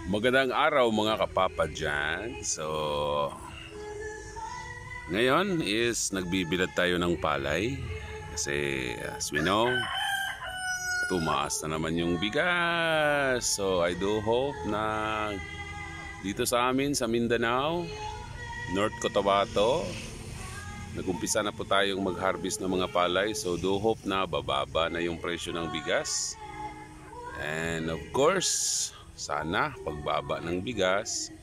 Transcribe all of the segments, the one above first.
Magandang araw mga kapapa dyan. So, ngayon is nagbibilad tayo ng palay. Kasi as we know, tumaas na naman yung bigas. So, I do hope na dito sa amin sa Mindanao, North Cotabato, nagumpisa na po tayong mag-harvest ng mga palay. So, do hope na bababa na yung presyo ng bigas. And of course, sana pagbaba ng bigas,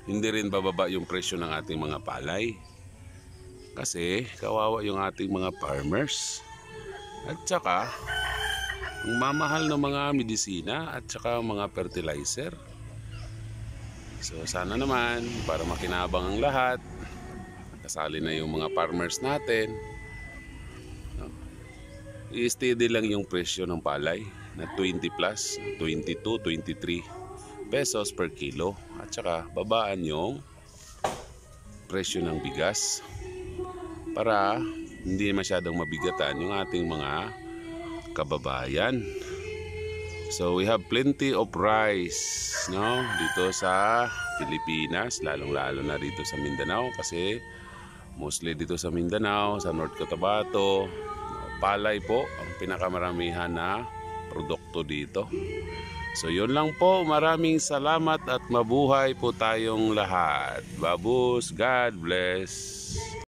hindi rin bababa yung presyo ng ating mga palay. Kasi kawawa yung ating mga farmers. At saka, ang mamahal ng mga medisina at saka mga fertilizer. So sana naman, para makinabang ang lahat, kasali na yung mga farmers natin, i-steady lang yung presyo ng palay na 20 plus, 22, 23 pesos per kilo. At saka babaan yung presyo ng bigas para hindi masyadong mabigatan yung ating mga kababayan. So we have plenty of rice, no, dito sa Pilipinas, lalong-lalo na dito sa Mindanao, kasi mostly dito sa Mindanao, sa North Cotabato, palay po ang pinakamaramihan na produkto dito. So yun lang po, maraming salamat at mabuhay po tayong lahat. Babus, God bless.